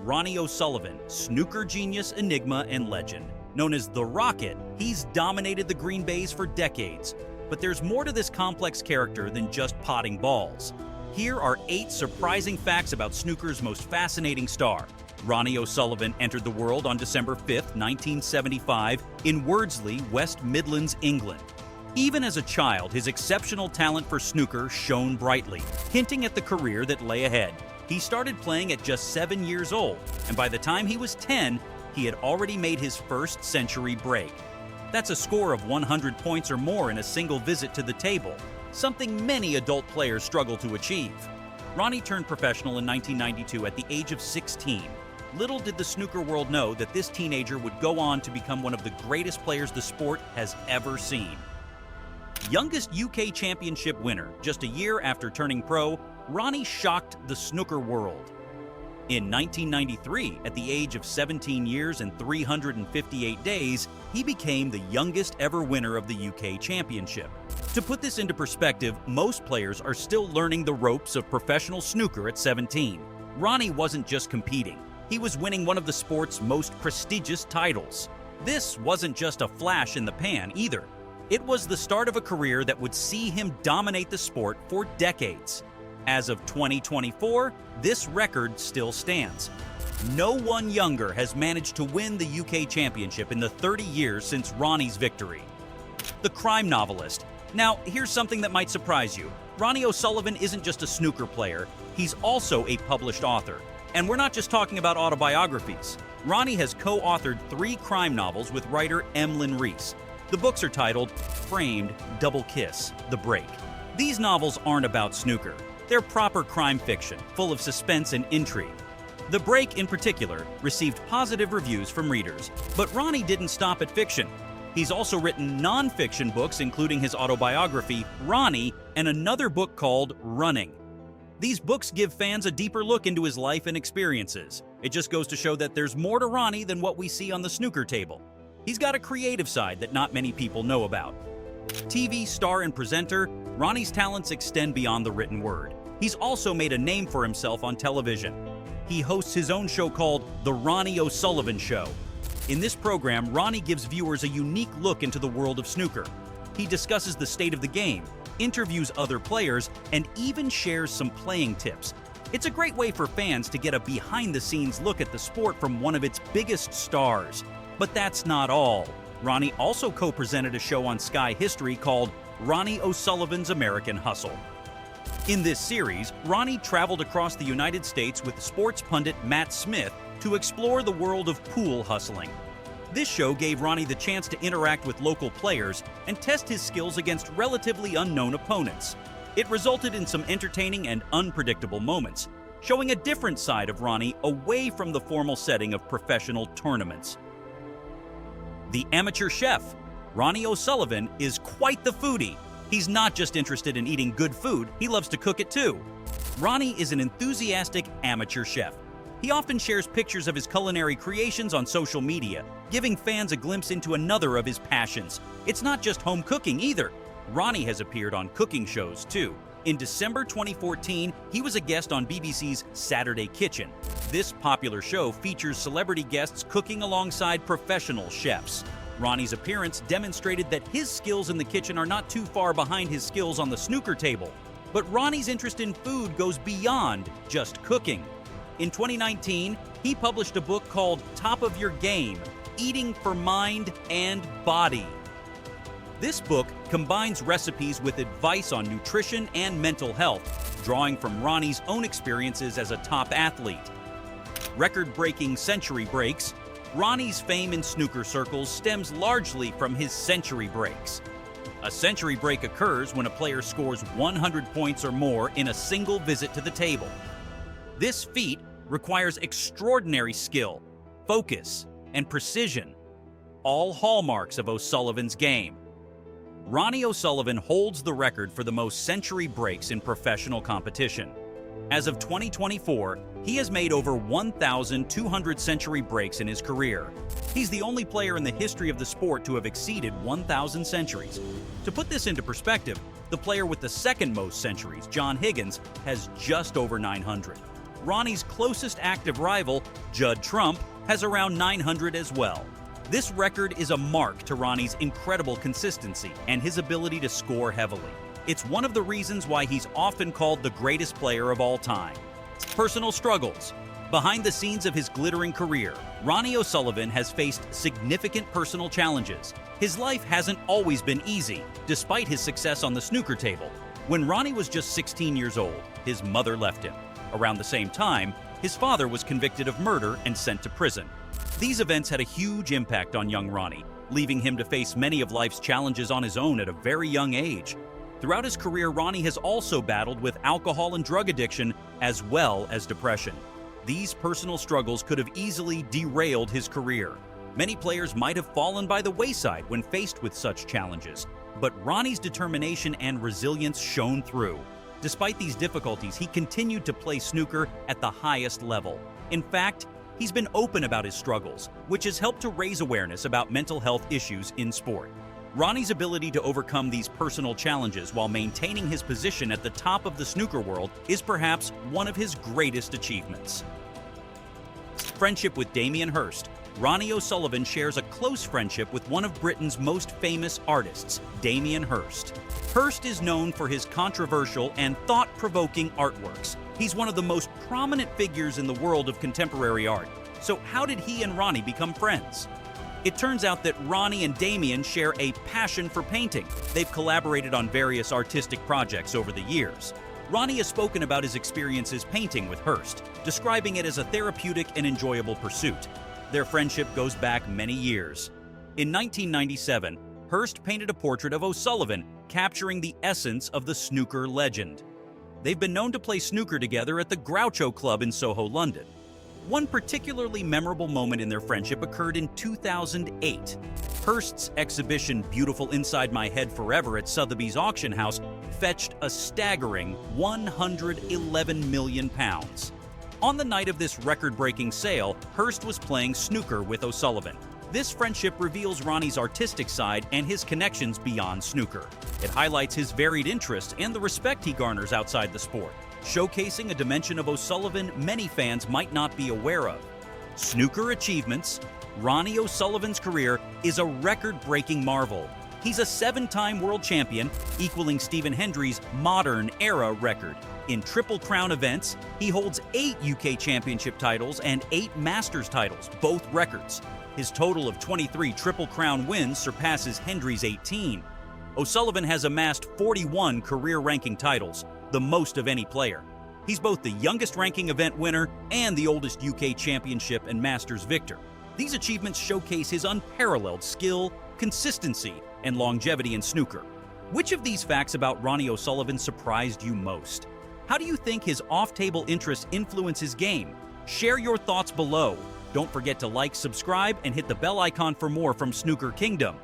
Ronnie O'Sullivan, snooker genius, enigma, and legend. Known as the Rocket, he's dominated the green bays for decades. But there's more to this complex character than just potting balls. Here are 8 surprising facts about snooker's most fascinating star. Ronnie O'Sullivan entered the world on December 5, 1975, in Wordsley, West Midlands, England. Even as a child, his exceptional talent for snooker shone brightly, hinting at the career that lay ahead. He started playing at just 7 years old, and by the time he was 10, he had already made his first century break. That's a score of 100 points or more in a single visit to the table, something many adult players struggle to achieve. Ronnie turned professional in 1992 at the age of 16. Little did the snooker world know that this teenager would go on to become one of the greatest players the sport has ever seen. Youngest UK championship winner, just a year after turning pro, Ronnie shocked the snooker world. In 1993, at the age of 17 years and 358 days, he became the youngest ever winner of the UK championship. To put this into perspective, most players are still learning the ropes of professional snooker at 17. Ronnie wasn't just competing, he was winning one of the sport's most prestigious titles. This wasn't just a flash in the pan either. It was the start of a career that would see him dominate the sport for decades. As of 2024, this record still stands. No one younger has managed to win the UK championship in the 30 years since Ronnie's victory. The crime novelist. Now, here's something that might surprise you. Ronnie O'Sullivan isn't just a snooker player, he's also a published author. And we're not just talking about autobiographies. Ronnie has co-authored 3 crime novels with writer Emlyn Reese. The books are titled Framed, Double Kiss, The Break. These novels aren't about snooker. They're proper crime fiction, full of suspense and intrigue. The Break, in particular, received positive reviews from readers. But Ronnie didn't stop at fiction. He's also written non-fiction books, including his autobiography, Ronnie, and another book called Running. These books give fans a deeper look into his life and experiences. It just goes to show that there's more to Ronnie than what we see on the snooker table. He's got a creative side that not many people know about. TV star and presenter, Ronnie's talents extend beyond the written word. He's also made a name for himself on television. He hosts his own show called The Ronnie O'Sullivan Show. In this program, Ronnie gives viewers a unique look into the world of snooker. He discusses the state of the game, interviews other players, and even shares some playing tips. It's a great way for fans to get a behind-the-scenes look at the sport from one of its biggest stars. But that's not all. Ronnie also co-presented a show on Sky History called Ronnie O'Sullivan's American Hustle. In this series, Ronnie traveled across the United States with sports pundit Matt Smith to explore the world of pool hustling. This show gave Ronnie the chance to interact with local players and test his skills against relatively unknown opponents. It resulted in some entertaining and unpredictable moments, showing a different side of Ronnie away from the formal setting of professional tournaments. The amateur chef. Ronnie O'Sullivan is quite the foodie. He's not just interested in eating good food, he loves to cook it too. Ronnie is an enthusiastic amateur chef. He often shares pictures of his culinary creations on social media, giving fans a glimpse into another of his passions. It's not just home cooking either. Ronnie has appeared on cooking shows too. In December 2014, he was a guest on BBC's Saturday Kitchen. This popular show features celebrity guests cooking alongside professional chefs. Ronnie's appearance demonstrated that his skills in the kitchen are not too far behind his skills on the snooker table. But Ronnie's interest in food goes beyond just cooking. In 2019, he published a book called Top of Your Game: Eating for Mind and Body. This book combines recipes with advice on nutrition and mental health, drawing from Ronnie's own experiences as a top athlete. Record-breaking century breaks. Ronnie's fame in snooker circles stems largely from his century breaks. A century break occurs when a player scores 100 points or more in a single visit to the table. This feat requires extraordinary skill, focus, and precision, all hallmarks of O'Sullivan's game. Ronnie O'Sullivan holds the record for the most century breaks in professional competition. As of 2024, he has made over 1,200 century breaks in his career. He's the only player in the history of the sport to have exceeded 1,000 centuries. To put this into perspective, the player with the second most centuries, John Higgins, has just over 900. Ronnie's closest active rival, Judd Trump, has around 900 as well. This record is a mark to Ronnie's incredible consistency and his ability to score heavily. It's one of the reasons why he's often called the greatest player of all time. Personal struggles. Behind the scenes of his glittering career, Ronnie O'Sullivan has faced significant personal challenges. His life hasn't always been easy, despite his success on the snooker table. When Ronnie was just 16 years old, his mother left him. Around the same time, his father was convicted of murder and sent to prison. These events had a huge impact on young Ronnie, leaving him to face many of life's challenges on his own at a very young age. Throughout his career, Ronnie has also battled with alcohol and drug addiction, as well as depression. These personal struggles could have easily derailed his career. Many players might have fallen by the wayside when faced with such challenges, but Ronnie's determination and resilience shone through. Despite these difficulties, he continued to play snooker at the highest level. In fact, he's been open about his struggles, which has helped to raise awareness about mental health issues in sport. Ronnie's ability to overcome these personal challenges while maintaining his position at the top of the snooker world is perhaps one of his greatest achievements. Friendship with Damien Hirst. Ronnie O'Sullivan shares a close friendship with one of Britain's most famous artists, Damien Hirst. Hirst is known for his controversial and thought-provoking artworks. He's one of the most prominent figures in the world of contemporary art. So how did he and Ronnie become friends? It turns out that Ronnie and Damien share a passion for painting. They've collaborated on various artistic projects over the years. Ronnie has spoken about his experiences painting with Hirst, describing it as a therapeutic and enjoyable pursuit. Their friendship goes back many years. In 1997, Hirst painted a portrait of O'Sullivan, capturing the essence of the snooker legend. They've been known to play snooker together at the Groucho Club in Soho, London. One particularly memorable moment in their friendship occurred in 2008. Hirst's exhibition Beautiful Inside My Head Forever at Sotheby's auction house fetched a staggering £111 million. On the night of this record-breaking sale, Hirst was playing snooker with O'Sullivan. This friendship reveals Ronnie's artistic side and his connections beyond snooker. It highlights his varied interests and the respect he garners outside the sport, showcasing a dimension of O'Sullivan many fans might not be aware of. Snooker achievements. Ronnie O'Sullivan's career is a record-breaking marvel. He's a 7-time world champion, equaling Stephen Hendry's modern-era record. In Triple Crown events, he holds 8 UK Championship titles and 8 Masters titles, both records. His total of 23 Triple Crown wins surpasses Hendry's 18. O'Sullivan has amassed 41 career ranking titles, the most of any player. He's both the youngest ranking event winner and the oldest UK Championship and Masters victor. These achievements showcase his unparalleled skill, consistency, and longevity in snooker. Which of these facts about Ronnie O'Sullivan surprised you most? How do you think his off-table interests influence his game? Share your thoughts below. Don't forget to like, subscribe, and hit the bell icon for more from Snooker Kingdom.